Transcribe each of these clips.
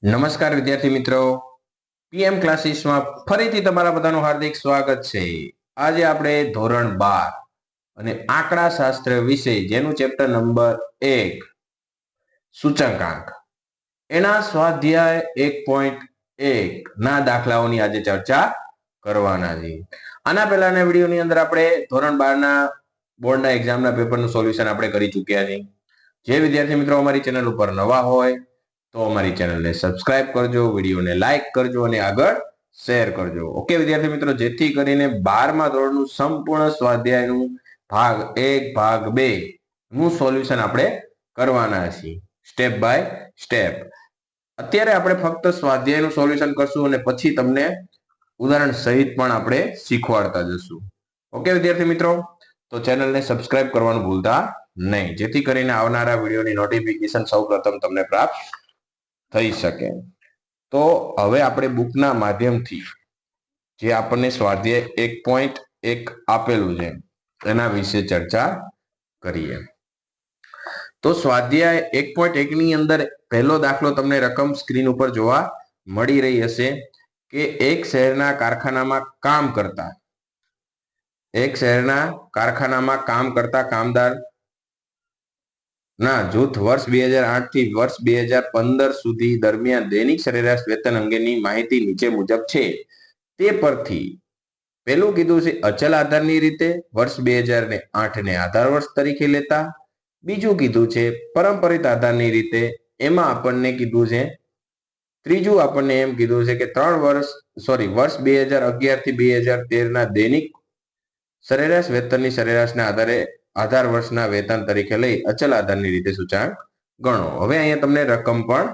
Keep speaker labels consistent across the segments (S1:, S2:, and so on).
S1: નમસ્કાર વિદ્યાર્થી મિત્રો, પીએમ ક્લાસીસમાં ફરીથી તમારા બધાનું હાર્દિક સ્વાગત છે. આજે આપણે ધોરણ 12 અને આંકડા શાસ્ત્ર વિષય જેનું ચેપ્ટર નંબર 1 સૂચકાંક એના સ્વાધ્યાય 1.1 ના દાખલાઓની આજે ચર્ચા કરવાના છે. આના પહેલાના વિડીયોની અંદર આપણે ધોરણ 12 ના બોર્ડના એક્ઝામના પેપરનું સોલ્યુશન આપણે કરી ચૂક્યા છીએ. જે વિદ્યાર્થી મિત્રો અમારી ચેનલ ઉપર નવા હોય તો અમારી ચેનલને સબસ્ક્રાઇબ કરજો, વિડીયોને લાઈક કરજો અને આગળ શેર કરજો. ઓકે વિદ્યાર્થી મિત્રો, જેથી કરીને 12મા ધોરણનું સંપૂર્ણ સ્વાધ્યાયનું ભાગ 1 ભાગ 2 નું સોલ્યુશન આપણે કરવાના છીએ સ્ટેપ બાય સ્ટેપ. અત્યારે આપણે ફક્ત સ્વાધ્યાયનું સોલ્યુશન કરશું અને પછી તમને ઉદાહરણ સહિત પણ આપણે શીખવાડતા જશું. ઓકે વિદ્યાર્થી મિત્રો, તો ચેનલને સબસ્ક્રાઇબ કરવાનું ભૂલતા નહીં, જેથી કરીને આવનારા વિડીયોની નોટિફિકેશન સૌપ્રથમ તમને પ્રાપ્ત થઈ શકે. તો હવે આપણે બુકના માધ્યમથી જે આપણને સ્વાધ્યાય 1.1 આપેલું છે એના વિશે ચર્ચા કરીએ. તો સ્વાધ્યાય 1.1 ની અંદર પહેલો દાખલો તમને રકમ સ્ક્રીન ઉપર જોવા મળી રહી હશે કે એક શહેરના કારખાનામાં કામદાર ના જૂથ વર્ષ 2008 થી વર્ષ 2015 સુધી દરમિયાન દૈનિક સરેરાશ વેતન અંગેની માહિતી નીચે મુજબ છે. તે પરથી પહેલું કીધું છે અચલ આધારની રીતે વર્ષ 2008 ને આધાર વર્ષ તરીકે લેતા. બીજું કીધું છે પરંપરિત આધારની રીતે. એમાં આપણને કીધું છે ત્રીજું આપણને એમ કીધું છે કે વર્ષ 2011 થી 2013 ના દૈનિક સરેરાશ વેતનની સરેરાશના આધારે આધાર વર્ષના વેતન તરીકે લઈ અચલ આધારની રીતે સૂચકાંક ગણો. હવે અહીંયા તમને રકમ પણ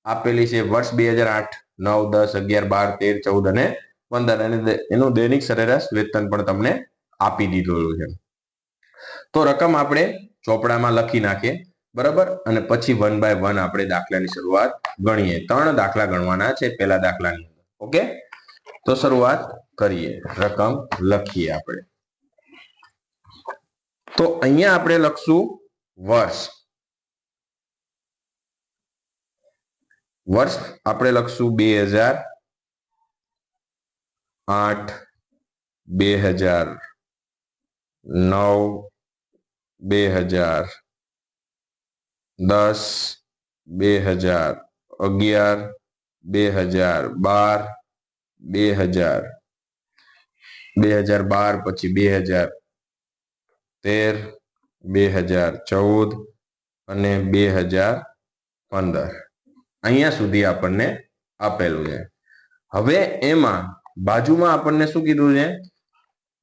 S1: આપેલી છે વર્ષ 2008, 9, 10, 11, 12, 13, 14 અને 15 અને એનું દૈનિક સરેરાશ વેતન પણ તમને આપી દીધેલું છે. તો રકમ આપણે ચોપડામાં લખી નાખીએ, બરાબર, અને પછી 1 by 1 આપણે દાખલાની શરૂઆત ગણીએ. 3 દાખલા ગણવાના છે પહેલા દાખલાની અંદર. ઓકે, તો શરૂઆત કરીએ. રકમ લખીએ આપણે. તો અહીંયા આપણે લખશું વર્ષ. આપણે લખશું 2008, 2009, 2010, 2011, 2012, 2012 પછી 2013, 2014 અને 2015 અહીંયા સુધી આપણને આપેલું છે. હવે એમાં બાજુમાં આપણને શું કીધું છે?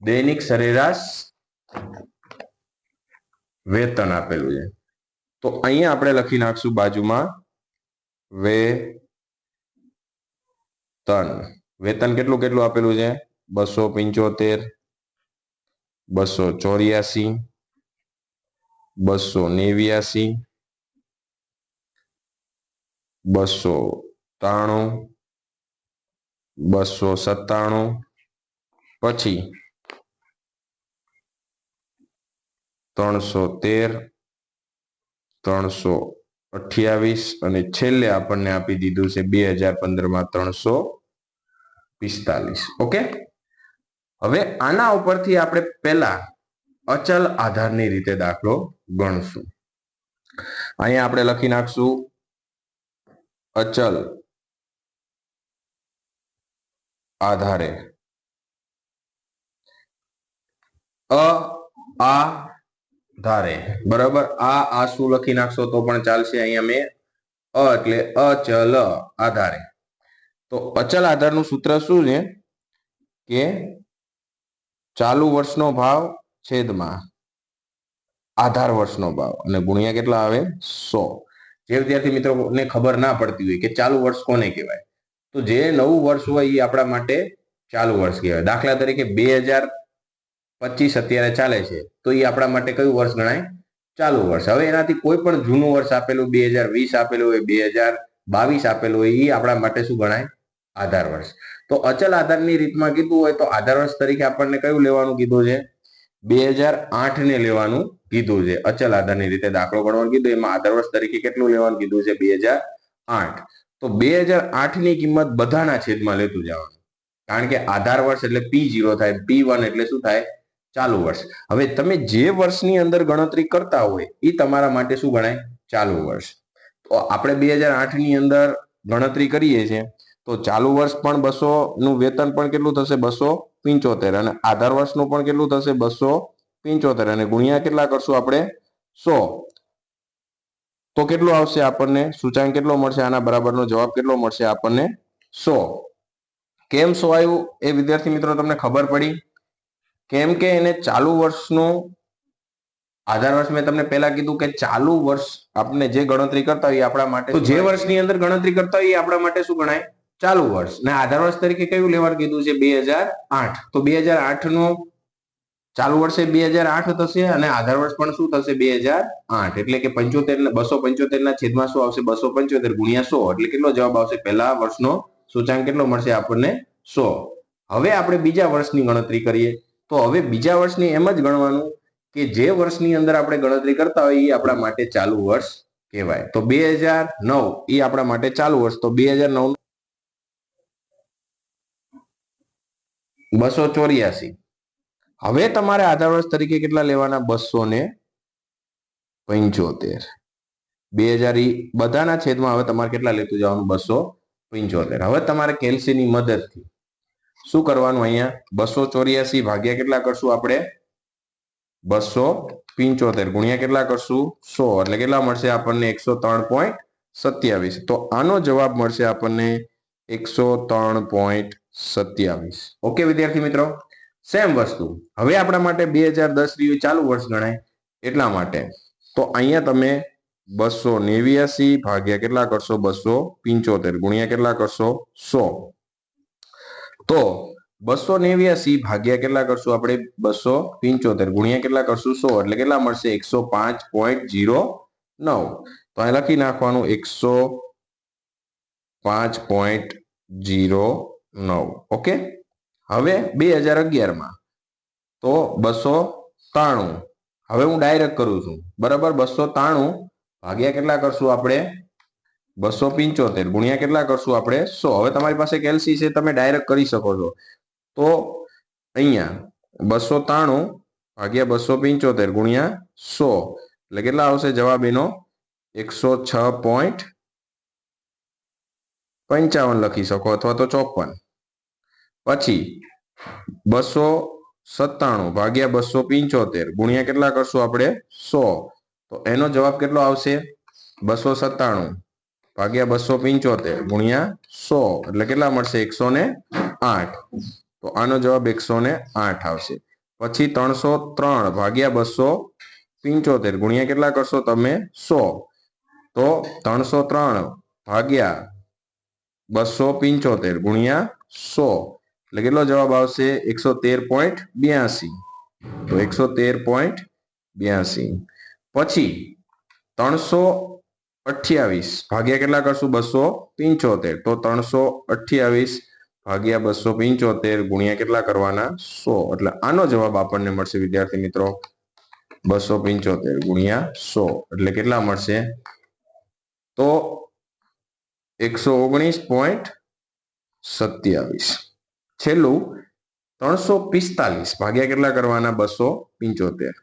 S1: દૈનિક સરેરાશ વેતન આપેલું છે. તો અહીંયા આપણે લખી નાખશું બાજુમાં વેતન. વેતન કેટલું આપેલું છે? 275, 284, 289, 293, 297, પછી 313, 328 અને છેલ્લે આપણને આપી દીધું છે 2015 માં 345. ઓકે, હવે આના ઉપરથી આપણે પહેલા અચલ આધારની રીતે દાખલો ગણશું. અહીંયા આપણે લખી નાખશું અચલ આધારે આધારે, બરાબર. આ શું લખી નાખશો તો પણ ચાલશે. અહીંયા મેં એટલે અચલ આધારે. તો અચલ આધારનું સૂત્ર શું છે કે ચાલુ વર્ષનો ભાવ છેદમાં આધાર વર્ષનો ભાવ અને ગુણ્યા કેટલા આવે? 100. જે વિદ્યાર્થી મિત્રોને ખબર ના પડતી હોય કે ચાલુ વર્ષ કોને કહેવાય, તો જે નવું વર્ષ હોય એ આપણા માટે ચાલુ વર્ષ કહેવાય. દાખલા તરીકે 2025 અત્યારે ચાલે છે, તો એ આપણા માટે કયું વર્ષ ગણાય? ચાલુ વર્ષ. હવે એનાથી કોઈ પણ જૂનું વર્ષ આપેલું 2020 આપેલું હોય, 2022 આપેલું હોય, એ આપણા માટે શું ગણાય? આધાર વર્ષ. તો અચલ આધારની રીતમાં કીધું હોય તો આધાર વર્ષ તરીકે આપણને કયું લેવાનું કીધું છે? 2008 ને લેવાનું કીધું છે. અચલ આધારની રીતે દાખલો ગણવાનું કીધું, એમાં આધાર વર્ષ તરીકે કેટલું લેવાનું કીધું છે? 2008. તો 2008 ની કિંમત બધાના છેદમાં લેતું જવાનું, કારણ કે આધાર વર્ષ એટલે P0 થાય, P1 એટલે શું થાય? ચાલુ વર્ષ. હવે તમે જે વર્ષની અંદર ગણતરી કરતા હોય એ તમારા માટે શું ગણાય? ચાલુ વર્ષ. તો આપણે 2008 ની અંદર ગણતરી કરીએ છીએ, તો ચાલુ વર્ષ પણ 200 નું વેતન પણ કેટલું થશે? 275. અને આધાર વર્ષનું પણ કેટલું થશે? 275. અને ગુણ્યા કેટલા કરશું આપણે? 100. તો કેટલું આવશે આપણને? સૂચાંક કેટલો મળશે? આના બરાબરનો જવાબ કેટલો મળશે આપણને? 100. કેમ 100 આવ્યું એ વિદ્યાર્થી મિત્રો તમને ખબર પડી? કેમ કે એને ચાલુ વર્ષનું આધાર વર્ષ મેં તમને પહેલા કીધું કે ચાલુ વર્ષ આપણે જે ગણતરી કરતા હોય આપણા માટે, તો જે વર્ષની અંદર ગણતરી કરતા હોય આપણા માટે શું ગણાય? ચાલુ વર્ષ. ને આધાર વર્ષ તરીકે કયું લેવાનું કીધું છે? 2008. તો 2008 નું ચાલુ વર્ષે 2008 થશે અને આધાર વર્ષ પણ શું થશે? 2008. એટલે કે 75 275 ના છેદમાં શું આવશે? 275 ગુણ્યા 100. એટલે કેટલો જવાબ આવશે? પહેલા વર્ષનો સૂચાંક કેટલો મળશે આપણને? 100. હવે આપણે બીજા વર્ષની ગણતરી કરીએ, તો હવે બીજા વર્ષની એમ જ ગણવાનું કે જે વર્ષની અંદર આપણે ગણતરી કરતા હોય એ આપણા માટે ચાલુ વર્ષ કહેવાય. તો 2009 એ આપણા માટે ચાલુ વર્ષ. તો 2009 284. હવે તમારે આધાર વર્ષ તરીકે કેટલા લેવાના? 275. 2000 બધાના છેદમાં હવે તમારે કેટલા લેતું જવાનું? 275. હવે તમારે કેલ્સીની મદદથી શું કરવાનું? અહીંયા 284 ભાગ્યા કેટલા કરશું આપણે? 275 ગુણ્યા કેટલા કરશું? 100. એટલે કેટલા મળશે આપણને? 103.27. તો આનો જવાબ મળશે આપણને 103.27. ઓકે વિદ્યાર્થી મિત્રો, સેમ વસ્તુ હવે આપણા માટે 2010 ચાલુ વર્ષ ગણાય, એટલા માટે તો અહીંયા તમે 289 ભાગ્યા કેટલા કરશો? 275 ગુણ્યા કેટલા કરશો? 100. તો 289 ભાગ્યા કેટલા કરશું આપણે? 275 ગુણ્યા કેટલા કરશું? 100. એટલે કેટલા મળશે? 105.09. તો અહીં લખી નાખવાનું 105.09. ઓકે. હવે 2011 માં તો 293. હવે હું ડાયરેક્ટ કરું છું, બરાબર? 293 ભાગ્યા કેટલા કરશું આપણે? 275 ગુણ્યા કેટલા કરશું આપણે? 100. હવે તમારી પાસે કેલ્સી છે, તમે ડાયરેક્ટ કરી શકો છો. તો અહીંયા 293 ભાગ્યા 275 ગુણ્યા 100 એટલે કેટલા આવશે જવાબ એનો? 106.55 લખી શકો અથવા તો 54. પછી 297 ભાગ્યા 275 ગુણ્યા કેટલા કરશું આપણે? 100. તો એનો જવાબ કેટલો આવશે? 297 ભાગ્યા 275 ગુણ્યા 100 એટલે કેટલા મળશે? 108. તો આનો જવાબ 108 આવશે. પછી 303 ભાગ્યા 275 ગુણ્યા કેટલા કરશો તમે? 100. તો 303 ભાગ્યા 275 ગુણ્યા 100 એટલે કેટલો જવાબ આવશે? 113.82. તો 113.82. પછી 328 ભાગ્યા કેટલા કરશું? 275. તો 328 ભાગ્યા 275 ગુણ્યા કેટલા કરવાના? 100. એટલે આનો જવાબ આપણને મળશે વિદ્યાર્થી મિત્રો 275 ગુણ્યા 100 એટલે કેટલા મળશે? તો 119.27. છેલ્લું 345 ભાગ્યા કેટલા કરવાના? 275.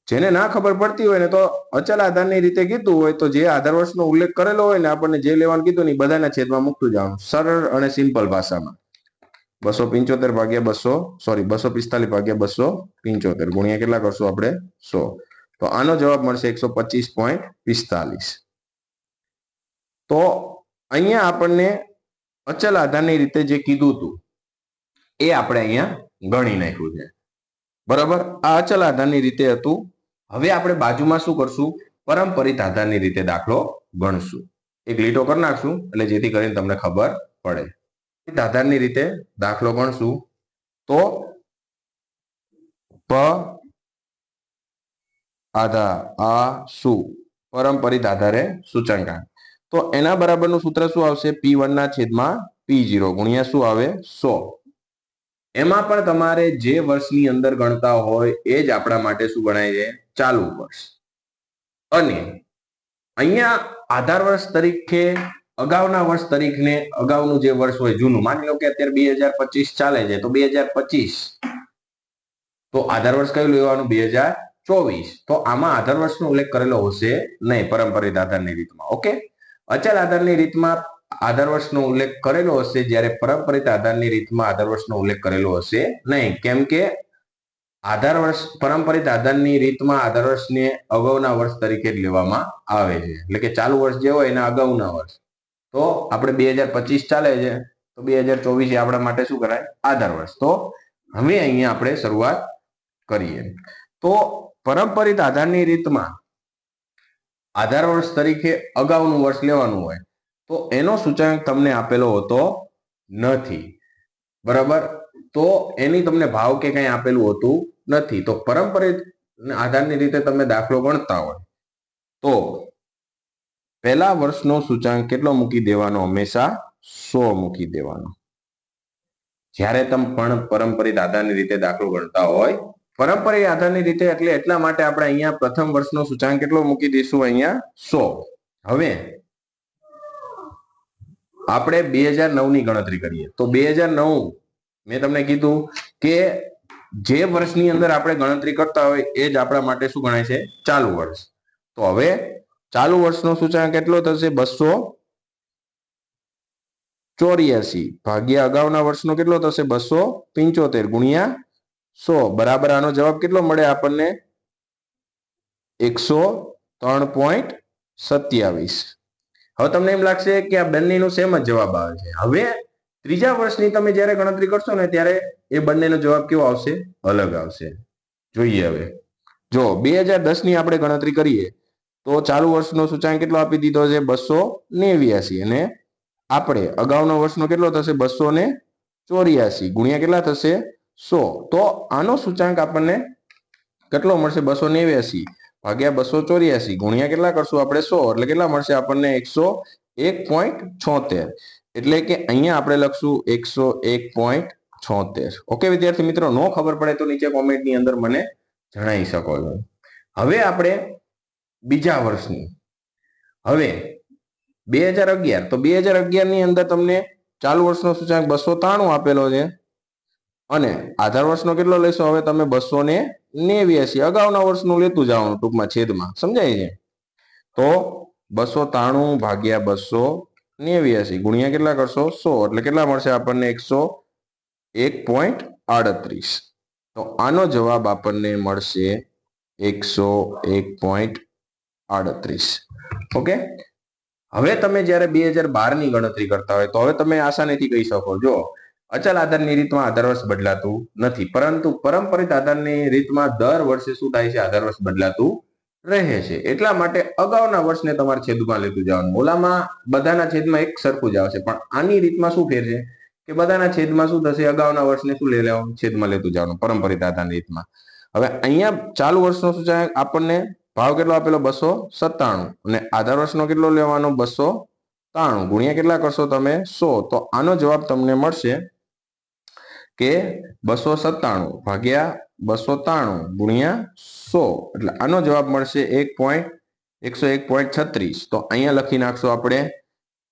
S1: જેને ના ખબર પડતી હોય ને, તો અચલ આધારની રીતે કીધું હોય તો જે આધાર વર્ષનો ઉલ્લેખ કરેલો હોય ને, આપણને જે લેવાનું કીધું ને બધાના છેદમાં મૂકતું જવાનું, સરળ અને સિમ્પલ ભાષામાં. 245 ભાગ્યા 245 ભાગ્યા 275 ગુણ્યા કેટલા કરશું આપણે? 100. તો આનો જવાબ મળશે 125.45. તો અહીંયા આપણને અચલ આધારની રીતે જે કીધું હતું એ આપણે અહીંયા ગણી નાખ્યું છે, બરાબર? આ અચલ આધારની રીતે હતું. હવે આપણે બાજુમાં શું કરશું? પરંપરિત આધારની રીતે દાખલો ગણશું. એક લીટો કરી નાખશું એટલે જેથી કરીને તમને ખબર પડે. આધારની રીતે દાખલો ગણશું તો પ આધાર આ શું? પરંપરિત આધારે સૂચકાંક. તો એના બરાબરનું સૂત્ર શું આવશે? P1 ના છેદમાં P0 ગુણ્યા શું આવે? 100. એમાં પણ તમારે જે વર્ષની અંદર ગણતા હોય એ જ આપણા માટે શું ગણાય છે? ચાલુ વર્ષ. અને અહીંયા આધાર વર્ષ તરીકે અગાઉના વર્ષ તારીખને અગાઉનું જે વર્ષ હોય જૂનું, માની લો કે અત્યારે 2025 ચાલે છે તો 2025, તો આધાર વર્ષ કયું લેવાનું? 2024. તો આમાં આધાર વર્ષનો ઉલ્લેખ કરેલો હશે નહીં પરંપરિત આધારની રીતમાં. ઓકે, અચલ આધારની રીતમાં આધાર વર્ષનો ઉલ્લેખ કરેલો હશે, જ્યારે પરંપરિત આધારની રીતમાં આધાર વર્ષનો ઉલ્લેખ કરેલો હશે નહીં. કેમ કે આધાર વર્ષ પરંપરિત આધારની રીતમાં આધાર વર્ષને અગાઉના વર્ષ તરીકે જ લેવામાં આવે છે, એટલે કે ચાલુ વર્ષ જે હોય એના અગાઉના વર્ષ. તો આપણે 2025 ચાલે છે તો 2024 આપણા માટે શું કરાય? આધાર વર્ષ. તો હવે અહીંયા આપણે શરૂઆત કરીએ. તો પરંપરિત આધારની રીતમાં આધાર વર્ષ તરીકે અગાઉનું વર્ષ લેવાનું હોય તો એનો સૂચકાંક તમને આપેલો હોતો નથી, બરાબર? તો એની તમને ભાવ કે કંઈ આપેલું હોતું નથી. તો પરંપરિત આધારની રીતે તમે દાખલો ગણતા હોય તો પહેલા વર્ષનો સૂચકાંક કેટલો મૂકી દેવાનો? હંમેશા 100 મૂકી દેવાનો. જ્યારે તમે પણ પરંપરિત આધારની રીતે દાખલો ગણતા હોય, પરંપરિત આધારની રીતે એટલે એટલા માટે આપણે અહીંયા પ્રથમ વર્ષનો સૂચકાંક કેટલો મૂકી દઈશું? અહીંયા 100. હવે આપણે 2009 ની ગણતરી કરીએ તો 2009 મેં તમને કીધું કે જે વર્ષની અંદર આપણે ગણતરી કરતા હોય એ જ આપણા માટે શું ગણાય છે? ચાલુ વર્ષ. તો હવે ચાલુ વર્ષનો સૂચકાંક કેટલો થશે? 284 ભાગ્યા અગાઉના વર્ષનો કેટલો થશે? 275 ગુણ્યા 100 બરાબર આનો જવાબ કેટલો મળે આપણને? 103.27. હવે તમને એમ લાગશે કે આ બંનેનો સેમ જ જવાબ આવે છે. હવે ત્રીજા વર્ષની તમે જ્યારે ગણતરી કરશો ને ત્યારે એ બંનેનો જવાબ કેવો આવશે? અલગ આવશે. જોઈએ હવે જો 2010 ની આપણે ગણતરી કરીએ તો ચાલુ વર્ષનો સૂચકાંક કેટલો આપી દીધો છે? 289 અને આપણે અગાઉનો વર્ષનો કેટલો થશે? 284 ગુણ્યા કેટલા થશે? 100. તો આનો સૂચકાંક આપણને કેટલો મળશે? 289 ભાગ્યા 284 ગુણ્યા કેટલા કરશું આપણે? 100. એટલે કેટલા મળશે આપણને? 101.76. એટલે કે અહીંયા આપણે લખશું 101.76. ઓકે વિદ્યાર્થી મિત્રો, નો ખબર પડે તો નીચે કોમેન્ટની અંદર મને જણાવી શકો છો. હવે આપણે બીજા વર્ષની, હવે 2011, તો 2011 ની અંદર તમને ચાલુ વર્ષનો સૂચકાંક 293 આપેલો છે અને આધાર વર્ષનો કેટલો લેશો? હવે તમે 289 અગાઉના વર્ષનું લેતું જવાનું ટૂંકમાં છેદમાં. સમજાય છે? તો 293 ભાગ્યા 289 ગુણ્યા કેટલા કરશો? 100. એટલે કેટલા મળશે આપણને? 101.38. તો આનો જવાબ આપણને મળશે 101.38. ઓકે, હવે તમે જ્યારે 2012 ની ગણતરી કરતા હોય તો હવે તમે આસાનીથી કહી શકો, જો અચલ આધારની રીતમાં આધાર વર્ષ બદલાતું નથી, પરંતુ પરંપરિત આધારની રીતમાં દર વર્ષે શું થાય છે? આધાર વર્ષ બદલાતું રહે છે. એટલા માટે અગાઉના વર્ષને તમારે છેદમાં લેતું જવાનું. ઓલામાં બધાના છેદમાં એક સરખું જ આવશે, પણ આની રીતમાં શું ફેર છે કે બધાના છેદમાં શું થશે? અગાઉના વર્ષને શું લઈ લેવાનું? છેદમાં લેતું જવાનું પરંપરિત આધારની રીતમાં. હવે અહીંયા ચાલુ વર્ષનો સૂચકાંક આપણને ભાવ કેટલો આપેલો? 297 અને આધાર વર્ષનો કેટલો લેવાનો? 293 ગુણ્યા કેટલા કરશો તમે? 100. તો આનો જવાબ તમને મળશે કે 297 ભાગ્યા 293 ગુણ્યા 100. એટલે આનો જવાબ મળશે 101.36. તો અહીંયા લખી નાખશો આપણે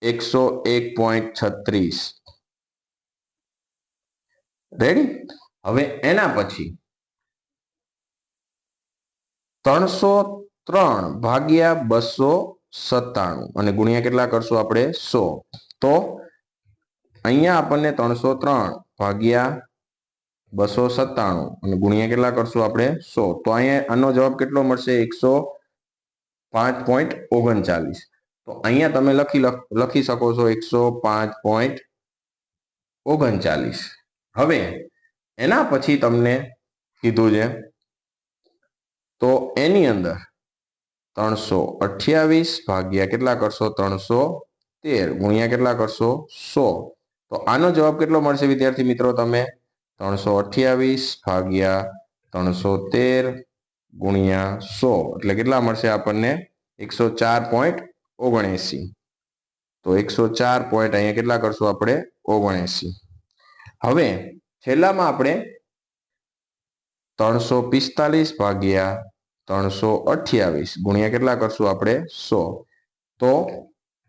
S1: 101.36. રેડી? હવે એના પછી 303 ભાગ્યા 297 અને ગુણ્યા કેટલા કરશું આપણે? 100. તો અહીંયા આપણને 303 ભાગ્યા 297 અને ગુણ્યા કેટલા કરશું આપણે? 100. તો અહીંયા આનો જવાબ કેટલો મળશે? 105.39. તો અહીંયા તમે લખી શકો છો 105.39. હવે એના પછી તમને કીધું છે તો એની અંદર 328 ભાગ્યા કેટલા કરશો? 313 ગુણ્યા કેટલા કરશો? 100. તો આનો જવાબ કેટલો મળશે વિદ્યાર્થી મિત્રો? તમે 328 ભાગ્યા 313 ગુણ્યા 100 એટલે કેટલા મળશે આપણને? 104.79. તો 104 પોઈન્ટ અહીંયા કેટલા કરશું આપણે? 79. હવે છેલ્લામાં આપણે 345 ભાગ્યા 328 ગુણ્યા કેટલા કરશું આપણે? 100. તો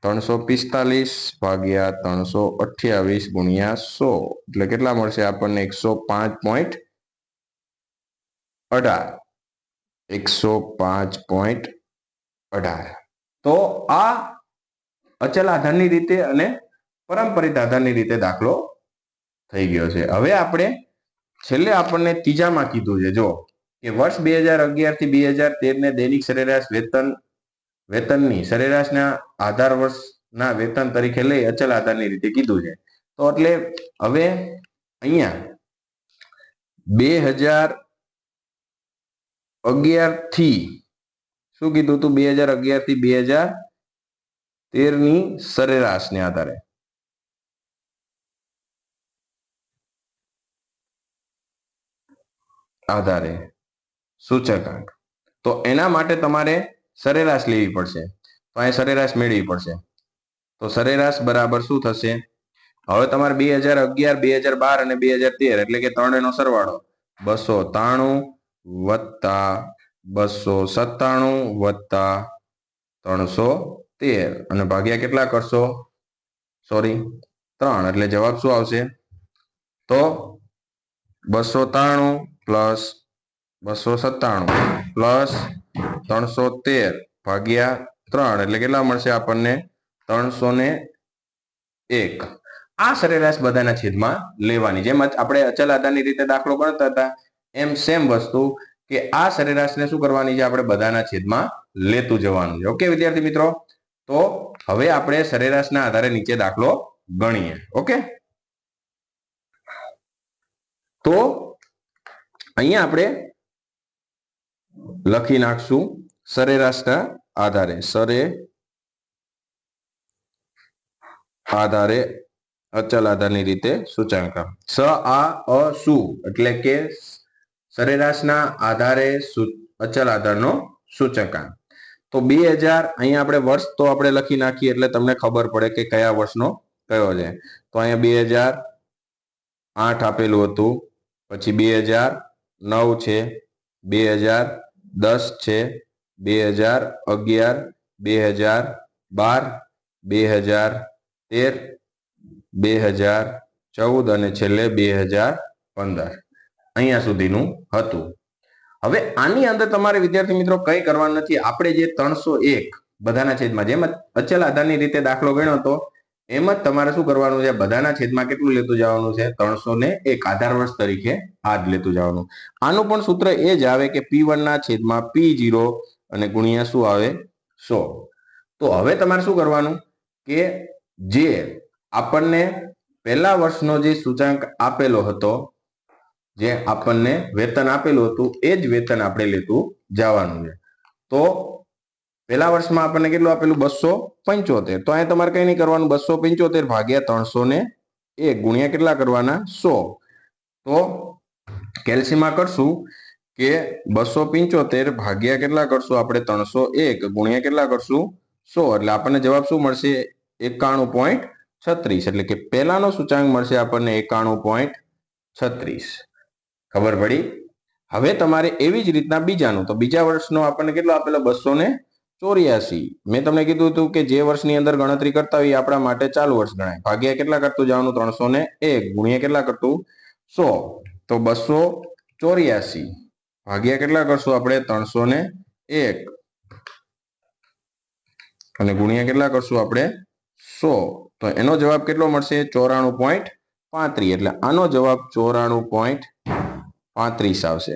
S1: 345 ભાગ્યા 328 ગુણ્યા 100 એટલે કેટલા મળશે આપણને 105.18 105.18 તો આ અચલ આધારની રીતે અને પરંપરિત આધારની રીતે દાખલો થઈ ગયો છે. હવે આપણે છેલ્લે આપણને ત્રીજામાં કીધું છે જો કે વર્ષ 2011 થી 2013 ને દૈનિક સરેરાશ વેતનની સરેરાશના આધાર વર્ષના વેતન તરીકે લઈ અચલ આધારની રીતે કીધું છે. તો એટલે હવે અહીંયા 2011 થી શું કીધું તું 2011 થી 2013 ની સરેરાશને આધારે સૂચકાંક તો એના માટે તમારે સરેરાશ લેવી પડશે. તો અહીં સરેરાશ મેળવી પડશે. તો સરેરાશ બરાબર શું થશે? હવે તમારે 2011 2012 અને 2013 એટલે કે ત્રણેયનો સરવાળો 293 વત્તા 297 વત્તા 313 અને ભાગ્યા કેટલા કરશો? 3 એટલે જવાબ શું આવશે? તો 293 પ્લસ 297 પ્લસ 313 ભાગ્યા 3 એટલે કેટલા મળશે આપણને? 301. આ સરેરાશ બધાના છેદમાં લેવાની. જેમ આપણે અચલ આધારની રીતે દાખલો ગણતા હતા એમ સેમ વસ્તુ કે આ સરેરાશને શું કરવાની છે? આપણે બધાના છેદમાં લેતું જવાનું છે. ઓકે વિદ્યાર્થી મિત્રો, તો હવે આપણે સરેરાશના આધારે નીચે દાખલો ગણીએ. ઓકે, તો અહીંયા આપણે લખી નાખશું સરેરાશના આધારે અચલ આધારની રીતે સૂચકાંક. સ આ અ સુ એટલે કે સરેરાશના આધારે અચલ આધારનો સૂચકાંક. તો 2000 અહીંયા આપણે વર્ષ તો આપણે લખી નાખીએ એટલે તમને ખબર પડે કે કયા વર્ષનો કયો છે. તો અહીંયા 2008 આપેલું હતું, પછી 2009 છે, 2010 છે, 2011, 2012, 2013, 2014 અને છેલ્લે 2015 અહીંયા સુધીનું હતું. હવે આની અંદર તમારે વિદ્યાર્થી મિત્રો કઈ કરવાનું નથી. આપણે જે 301 બધાના છેદમાં જેમ અચલ આધારની રીતે દાખલો ગણ્યો હતો એમ જ તમારે શું કરવાનું છે? બધાના છેદમાં કેટલું લેતું જવાનું છે? 301 આધાર વર્ષ તરીકે આ જ લેતું જવાનું. આનું પણ સૂત્ર એ જ આવે કે P1 ના છેદમાં P0 અને ગુણ્યા શું આવે? 100. તો હવે તમારે શું કરવાનું કે જે આપણને પહેલા વર્ષનો જે સૂચકાંક આપેલો હતો, જે આપણને વેતન આપેલું હતું એ જ વેતન આપણે લેતું જવાનું છે. તો પહેલા વર્ષમાં આપણને કેટલું આપેલું? 275. તો અહીંયા તમારે કઈ નહીં કરવાનું, 275 ભાગ્યા 301 ગુણ્યા કેટલા કરવાના? 100. તો કેલ્સીમાં કરશું કે 275 ભાગ્યા કેટલા કરશું આપણે? 301 ગુણ્યા કેટલા કરશું? 100. એટલે આપણને જવાબ શું મળશે? 91.36. એટલે કે પહેલાનો સૂચકાંક મળશે આપણને 91.36. ખબર પડી? હવે તમારે એવી જ રીતના બીજાનું, તો બીજા વર્ષનો આપણને કેટલો આપેલો? 284. મેં તમને કીધું હતું કે જે વર્ષની અંદર ગણતરી કરતા હોય આપણા માટે ચાલુ વર્ષ ગણાય. ભાગ્યા કેટલા કરતું જવાનું? 301 ગુણ્યા કેટલા કરતું? 100. તો 284 ભાગ્યા કેટલા કરશું આપણે? 301 અને ગુણ્યા કેટલા કરશું આપણે? 100. તો એનો જવાબ કેટલો મળશે? 94.35. એટલે આનો જવાબ 94.35 આવશે.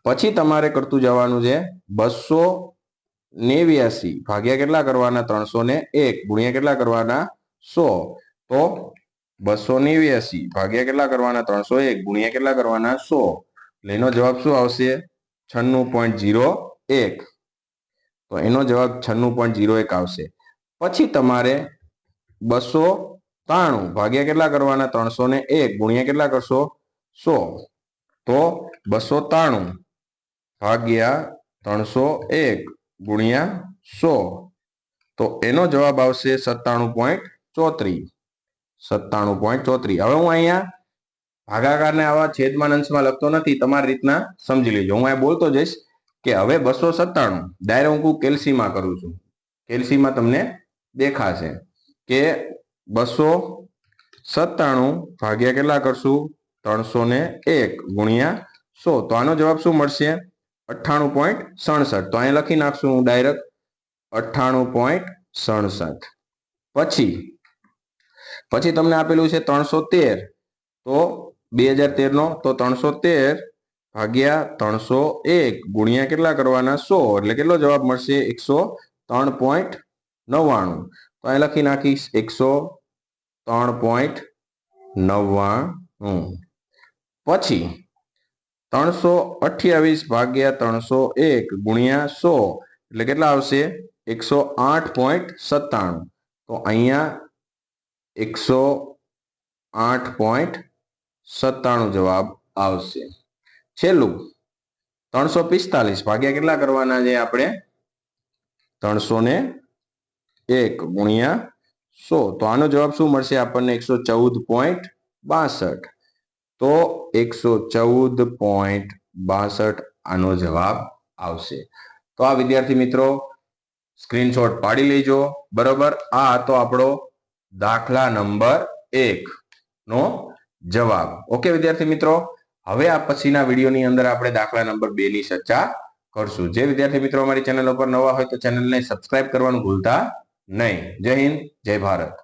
S1: પછી તમારે કરતું જવાનું છે 289 ભાગ્યા કેટલા કરવાના? 301 ગુણ્યા કેટલા કરવાના? 100. તો 289 ભાગ્યા કેટલા કરવાના? 301 ગુણ્યા કેટલા કરવાના? 100. એટલે એનો જવાબ શું આવશે? 96.01. તો એનો જવાબ 96.01 આવશે. પછી તમારે 293 ભાગ્યા કેટલા કરવાના? 301 ગુણ્યા કેટલા કરશો? 100. તો 293 ભાગ્યા 301 ગુણ્યા 100. તો એનો જવાબ આવશે 97.34. 97.34. હવે હું અહીંયા ભાગાકારને આવા છેદમાં અંશમાં લખતો નથી, તમારી રીતના સમજી લેજો. હું અહીંયા બોલતો જઈશ કે હવે 297 ડાયરેક્ટ હું કેલ્સીમાં કરું છું. કેલ્સીમાં તમને દેખાશે કે 297 ભાગ્યા કેટલા કરશું 301 ગુણ્યા 100 તો આનો જવાબ શું મળશે 98.67 તો અહીં લખી નાખશું હું ડાયરેક્ટ 98.67 પછી તમને આપેલું છે 313 તો 2013 નો તો 313 ભાગ્યા 301 ગુણ્યા કેટલા કરવાના 100 એટલે કેટલો જવાબ મળશે 103.99 તો અહીં લખી નાખીશ 103.99 પછી 328 ભાગ્યા 301 ગુણ્યા 100 એટલે કેટલા આવશે 108.97 તો અહીંયા 108.97 જવાબ આવશે છેલ્લું 345 ભાગ્યા કેટલા કરવાના છે આપણે 301 ગુણ્યા 100 તો આનો જવાબ શું મળશે આપણને 114.62 તો 114.62 આનો જવાબ આવશે તો આ વિદ્યાર્થી મિત્રો સ્ક્રીનશોટ પાડી લેજો બરોબર આ તો આપણો દાખલા નંબર 1 નો જવાબ ઓકે વિદ્યાર્થી મિત્રો હવે આ પછીના વિડીયોની અંદર આપણે દાખલા નંબર 2 ની ચર્ચા કરશું જે વિદ્યાર્થી મિત્રો અમારી ચેનલ ઉપર નવા હોય તો ચેનલને સબસ્ક્રાઇબ કરવાનું ભૂલતા નહીં જય હિન્દ જય ભારત